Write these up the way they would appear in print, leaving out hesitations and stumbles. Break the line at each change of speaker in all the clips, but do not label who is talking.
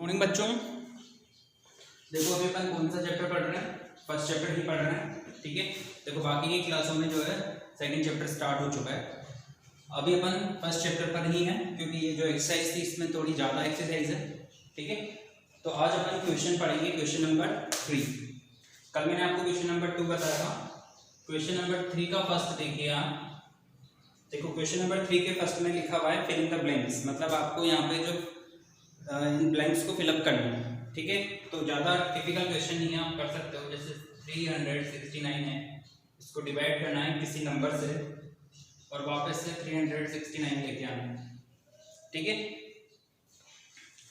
Morning बच्चों, देखो अभी अपन कौन सा चैप्टर पढ़ रहे हैं? फर्स्ट चैप्टर ही पढ़ रहे हैं, ठीक है। देखो बाकी की क्लासों में जो है सेकंड चैप्टर स्टार्ट हो चुका है। अभी अपन फर्स्ट चैप्टर पर ही हैं क्योंकि ये जो एक्सरसाइज थी इसमें थोड़ी ज़्यादा एक्सरसाइज है, ठीक है। तो आज अपन क्वेश्चन पढ़ेंगे, क्वेश्चन नंबर 3। कल मैंने आपको क्वेश्चन नंबर 2 बताया था। क्वेश्चन नंबर 3 का फर्स्ट देखिए आप। देखो क्वेश्चन नंबर 3 के फर्स्ट में लिखा हुआ है फिल इन द ब्लैंक्स, मतलब आपको यहाँ पे जो इन ब्लैंक्स को फिलअप करना है, ठीक है। तो ज़्यादा टिपिकल क्वेश्चन नहीं है, आप कर सकते हो। जैसे 369 है, इसको डिवाइड करना है किसी नंबर से और वापस से 369 लेके आना है, ठीक है।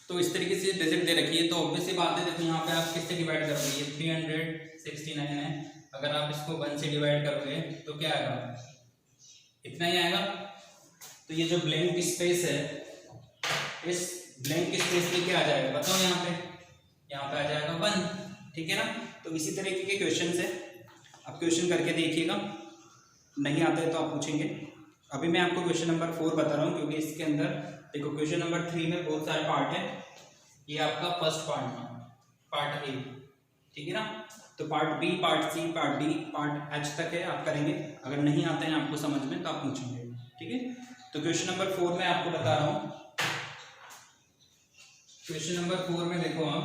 तो इस तरीके से डिजिट दे रखी है, तो ऑब्वियस सी बात है। देखो यहाँ पे आप किससे डिवाइड कर रहे हैं? 369 है, अगर आप इसको 1 से डिवाइड करोगे तो क्या आएगा? इतना ही आएगा। तो ये जो ब्लैंक स्पेस है, इस ब्लैंक स्पेस में क्या आ जाएगा बताओ? यहाँ पे आ जाएगा 1, ठीक है ना। तो इसी तरीके के क्वेश्चन है, आप क्वेश्चन करके देखिएगा, नहीं आता है तो आप पूछेंगे। अभी मैं आपको क्वेश्चन नंबर 4 बता रहा हूँ क्योंकि इसके अंदर देखो क्वेश्चन नंबर 3 में बहुत सारे पार्ट है। ये आपका फर्स्ट पार्ट ए, ठीक है ना। तो part B, part C, part D, part H तक है, आप करेंगे। अगर नहीं आते हैं आपको समझ में तो आप पूछेंगे, ठीक है। तो क्वेश्चन नंबर 4 में आपको बता रहा हूँ। क्वेश्चन नंबर 4 में देखो आप,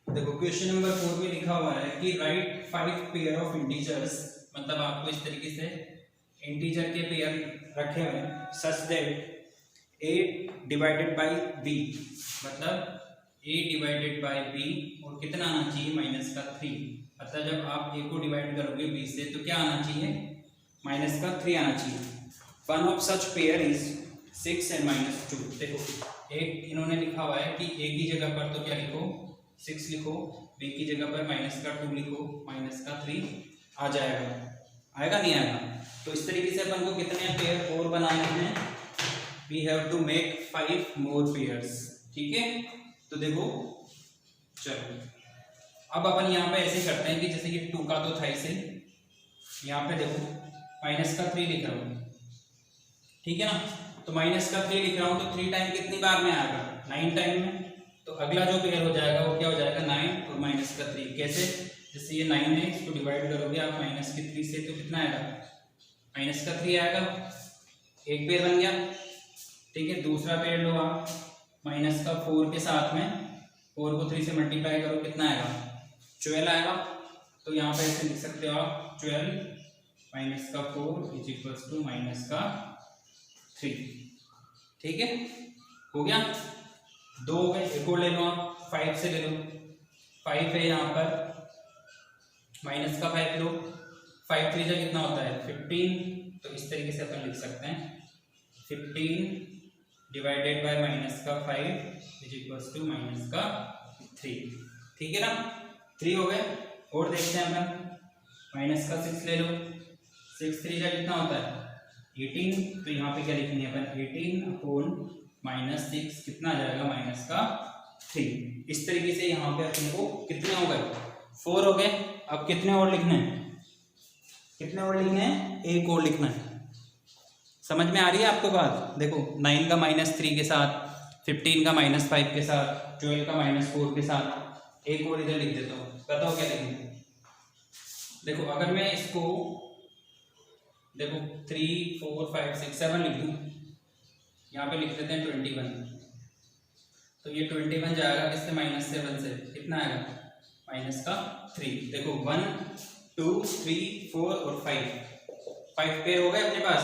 देखो क्वेश्चन नंबर 4 में लिखा हुआ है कि राइट 5 पेयर ऑफ इंटीजर्स, मतलब आपको इस तरीके से इंटीजर के पेयर रखे हुए हैं such that a divided by b, मतलब a डिवाइडेड बाय b और कितना आना चाहिए? -3। मतलब जब आप a को डिवाइड करोगे b से तो क्या आना चाहिए? -3 आना चाहिए। One of such pair is 6 and -2। देखो एक इन्होंने लिखा हुआ है कि a की जगह पर तो क्या लिखो? 6 लिखो, b की जगह पर -2 लिखो, -3 आ जाएगा। आएगा नहीं आएगा? तो इस तरीके से अपन को कितने पेयर और बनाने हैं? We have to make 5 more pairs, ठीक है। तो देखो चलो अब अपन यहाँ पे ऐसे करते हैं कि जैसे ये 2 का तो था इसे, यहाँ पे देखो -3 लिख रहा हूँ, ठीक है ना। तो -3 लिख रहा हूँ तो 3 टाइम कितनी बार में आएगा? 9 टाइम में। तो अगला जो पेयर हो जाएगा वो क्या हो जाएगा? 9 और -3। कैसे? जैसे ये 9 है, इसको डिवाइड करोगे आप -3 से तो कितना आएगा? -3 आएगा। एक पेयर बन गया, ठीक है। दूसरा पेयर लो आप -4 के साथ में, 4 को 3 से मल्टीप्लाई करो, कितना आएगा? 12 आएगा। तो यहाँ पे ऐसे लिख सकते हो आप 12 -4 इज -3, ठीक है। हो गया, 2 हो गए। एक और ले लो आप, 5 से ले लो। 5 है यहाँ पर, -5 लो, 5 3 जा कितना होता है? 15। तो इस तरीके से अपन लिख सकते हैं 15 डिवाइडेड बाय -5 इज -3, ठीक है ना। 3 हो गए। और देखते हैं अपन, -6 ले लो, 6 3 जा कितना होता है? 18। तो यहाँ पे क्या लिखेंगे अपन? 18 / -6 कितना आ जाएगा? -3। इस तरीके से यहाँ पे अपने को कितने हो गए? 4 हो गए। अब कितने और लिखने हैं? कितने और लिखने हैं? एक और लिखना है। समझ में आ रही है आपको बात? देखो 9 का -3 के साथ, 15 का -5 के साथ, 12 का -4 के साथ, एक और इधर लिख देता हूँ। बताओ क्या लिखेंगे? देखो अगर मैं इसको देखो 3 4 5 6 7 लिख दूँ, यहाँ पे लिख देते हैं 21। तो ये 21 जाएगा किससे? -7 से। कितना आएगा? -3। देखो 1 2 3 4 और 5 पेयर हो गए अपने पास।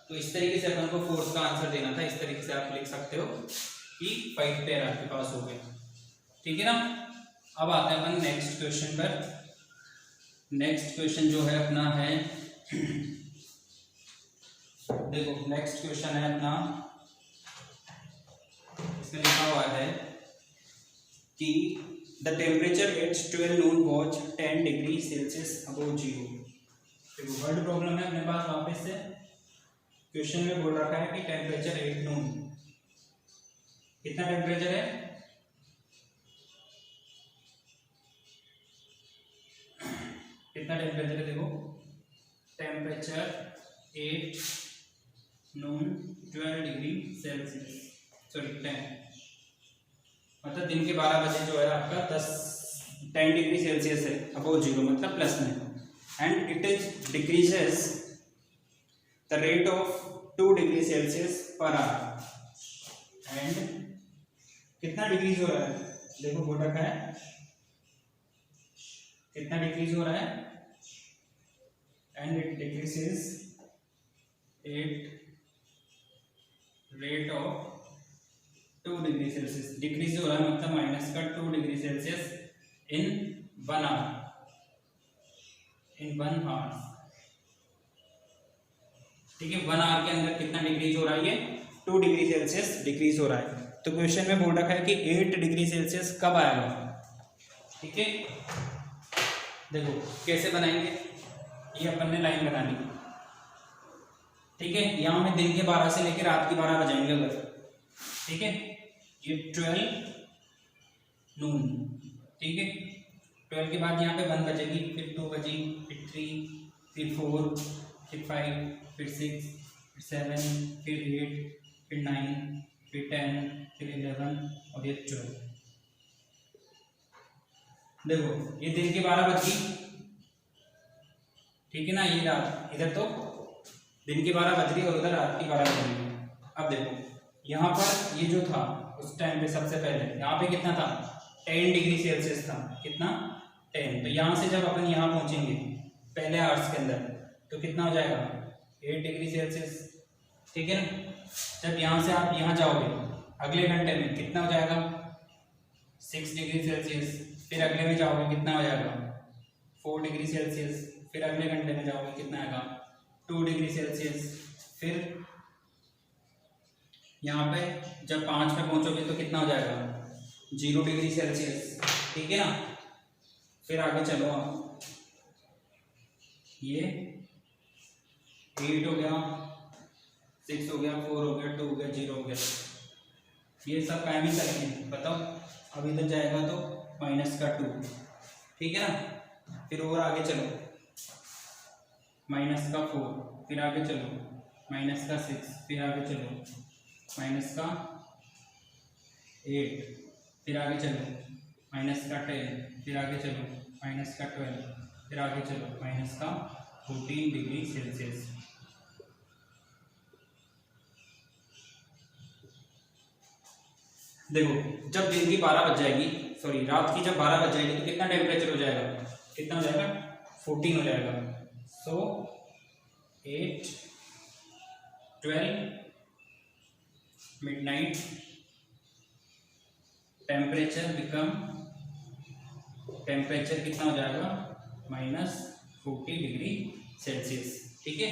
तो इस तरीके से अपन को फोर्थ का आंसर देना था। इस तरीके से आप लिख सकते हो कि 5 पेयर आपके पास हो गए, ठीक है ना। अब आते हैं अपन नेक्स्ट क्वेश्चन पर। नेक्स्ट क्वेश्चन जो है अपना है देखो नेक्स्ट क्वेश्चन है अपना, इसमें लिखा हुआ है कि the temperature at 12 noon was 10 degree Celsius above 0। देखो वर्ड प्रॉब्लम है अपने पास। वापस से क्वेश्चन में बोल रखा है कि टेम्परेचर एट नून, कितना टेम्परेचर है? कितना टेम्परेचर है? देखो टेम्परेचर 8 नून 12 डिग्री सेल्सियस। सॉरी 10, मतलब दिन के 12 बजे जो है आपका 10 डिग्री सेल्सियस है अबव जीरो, मतलब प्लस में, and it is decreases the rate of 2 degree Celsius per hour. And कितना डिक्रीज हो रहा है, देखो बोर्ड रखा है कितना डिक्रीज हो रहा है, and it decreases at rate of 2 degree Celsius. Decrease हो रहा है मतलब माइनस का 2 degree Celsius in 1 hour, in 1 hour, ठीक है। 1 आवर के अंदर कितना डिक्रीज हो रहा है, ये 2 डिग्री सेल्सियस डिक्रीज हो रहा है। तो क्वेश्चन में बोल रखा है कि 8 डिग्री सेल्सियस कब आएगा, ठीक है। देखो कैसे बनाएंगे, ये अपन ने लाइन बनानी, ठीक है। यहाँ में दिन के 12 से लेकर रात के 12 बजाएंगे अगर, ठीक है। ये 12 नून, ठीक है। 12 के बाद यहाँ पे 1 बजेगी, फिर 2 बजी, फिर 3, फिर 4, फिर 5, फिर 6, फिर 7, फिर 8, फिर 9, फिर 10, फिर 11 और ये 12। देखो ये दिन के 12 बज गई, ठीक है ना। ये रात, इधर तो दिन की 12 बज रही और उधर रात की 12 बज रही है। अब देखो यहाँ पर ये जो था उस टाइम पे सबसे पहले यहाँ पे कितना था, 10 डिग्री सेल्सियस था, कितना 10। तो यहाँ से जब अपन यहाँ पहुँचेंगे पहले आवर्स के अंदर तो कितना हो जाएगा 8 डिग्री सेल्सियस, ठीक है ना। जब यहाँ से आप यहाँ जाओगे अगले घंटे में कितना हो जाएगा 6 डिग्री सेल्सियस, फिर अगले में जाओगे कितना हो जाएगा 4 डिग्री सेल्सियस, फिर अगले घंटे में जाओगे कितना आएगा 2 डिग्री सेल्सियस, फिर यहाँ पे जब 5 पे पहुंचोगे तो कितना हो जाएगा 0 डिग्री सेल्सियस, ठीक है ना। फिर आगे चलो आप, ये 8 हो गया, 6 हो गया, 4 हो गया, 2 हो गया, 0 हो गया, ये सब कायम ही करेंगे, बताओ। अब इधर जाएगा तो माइनस का 2, ठीक है ना। फिर और आगे चलो माइनस का 4, फिर आगे चलो माइनस का 6, फिर आगे चलो माइनस का 8, फिर आगे चलो माइनस का 10, फिर आगे चलो माइनस का 12, फिर आगे चलो माइनस का 14 डिग्री सेल्सियस। देखो जब दिन की 12 बज जाएगी, सॉरी रात की जब 12 बज जाएगी तो कितना टेम्परेचर हो जाएगा, कितना हो जाएगा 14 हो जाएगा। सो 8, 12 midnight टेम्परेचर कितना हो जाएगा -40 डिग्री सेल्सियस, ठीक है।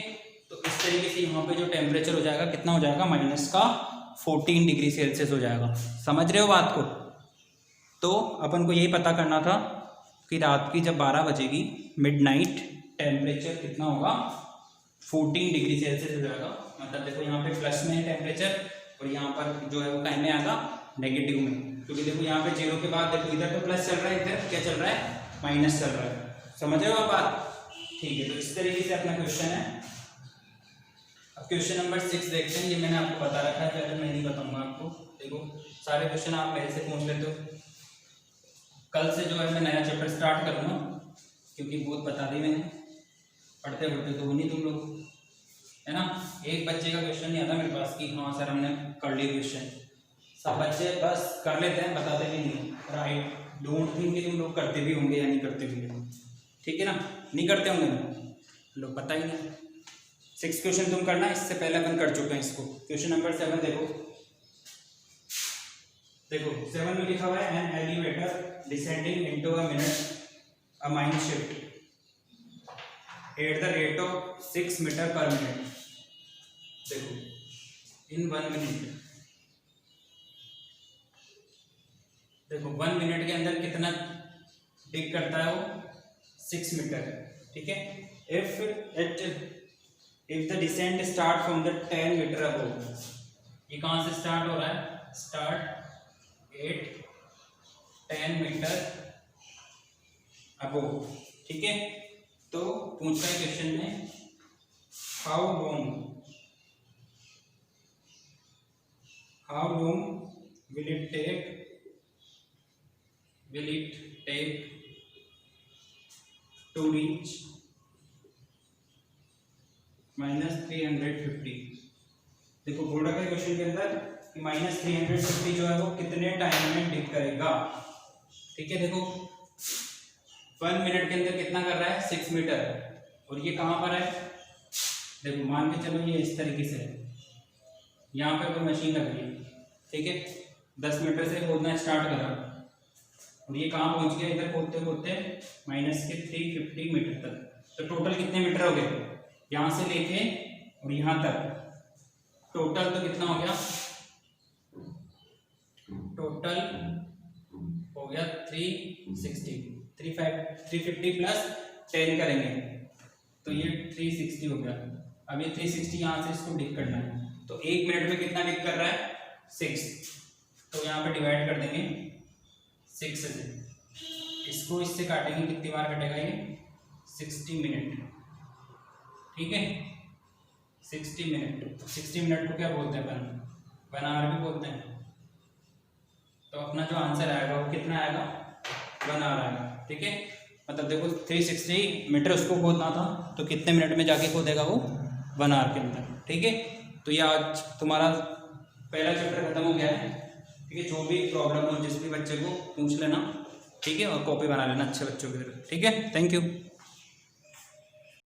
तो इस तरीके से यहाँ पे जो टेम्परेचर हो जाएगा कितना हो जाएगा -14 डिग्री सेल्सियस हो जाएगा। समझ रहे हो बात को। तो अपन को यही पता करना था कि रात की जब 12 बजेगी मिडनाइट टेम्परेचर कितना होगा 14 डिग्री सेल्सियस हो जाएगा। मतलब देखो यहाँ पे प्लस में है टेम्परेचर और यहाँ पर जो है वो कहीं में आएगा नेगेटिव में, क्योंकि देखो यहाँ पे 0 के बाद देखो इधर तो प्लस चल रहा है, इधर क्या चल रहा है माइनस चल रहा है। समझ रहे हो आप बात, ठीक है। तो इस तरीके से अपना क्वेश्चन है। अब क्वेश्चन नंबर 6 देखते हैं। ये मैंने आपको बता रखा है, पहले मैं नहीं बताऊंगा आपको। देखो सारे क्वेश्चन आप मेरे से पूछ लेते हो। कल से जो है मैं नया चैप्टर स्टार्ट करूँगा, क्योंकि बहुत बता दी मैंने, पढ़ते पढ़ते तो हो नहीं तुम लोग, है ना। एक बच्चे का क्वेश्चन नहीं आता मेरे पास कि हाँ सर हमने कर लिया क्वेश्चन। सब बच्चे बस कर लेते हैं, बताते भी नहीं। राइट, डोंट थिंक कि तुम लोग करते भी होंगे या नहीं करते होंगे, ठीक है ना। नहीं करते होंगे ना लोग, पता ही नहीं। 6 क्वेश्चन तुम करना, इससे पहले अपन कर चुके हैं इसको। क्वेश्चन नंबर 7 देखो, देखो 7 में लिखा हुआ है an elevator descending into a minute a mine shift at the rate of 6 metre per minute. देखो इन 1 मिनट, देखो 1 मिनट के अंदर कितना डिग करता है वो 6 मीटर, ठीक है। If the descent start from the 10 metre above, ये कहाँ से स्टार्ट हो रहा है, स्टार्ट एट 10 मीटर अबव, ठीक है। तो पूछता है क्वेश्चन में how long will it take to reach -350। देखो बोर्ड का क्वेश्चन के अंदर कि -350 जो है वो कितने टाइम में डिक करेगा। ठीक है, देखो 1 मिनट के अंदर कितना कर रहा है 6 मीटर, और ये कहाँ पर है, देखो मान के चलो ये इस तरीके से है, यहाँ पे कोई मशीन लग रही है, ठीक है, 10 मीटर से खोदना स्टार्ट करा और ये कहाँ पहुँच गया, इधर खोदते खोदते -350 मीटर तक। तो टोटल कितने मीटर हो गए, यहाँ से लेके और यहाँ तक टोटल तो कितना हो गया, टोटल हो गया 350 प्लस 10 करेंगे तो ये 360 हो गया। अब ये 360 यहाँ से इसको डिक करना है, तो 1 मिनट में कितना डिक कर रहा है 6, तो यहाँ पे डिवाइड कर देंगे 6 से, इसको इससे काटेंगे, कितनी बार कटेगा ये 60 मिनट। ठीक है, 60 मिनट, 60 मिनट को क्या बोलते हैं 1 आवर भी बोलते हैं। तो अपना जो आंसर आएगा वो कितना आएगा 1 आवर आएगा। ठीक है, मतलब देखो 360 मीटर उसको खोदना था तो कितने मिनट में जाके खोदेगा वो 1 आवर के अंदर। ठीक है, तो ये आज तुम्हारा पहला चैप्टर खत्म हो गया है। ठीक है, जो भी प्रॉब्लम हो जिस भी बच्चे को पूछ लेना, ठीक है, और कॉपी बना लेना अच्छे बच्चों की तरह। ठीक है, थैंक यू।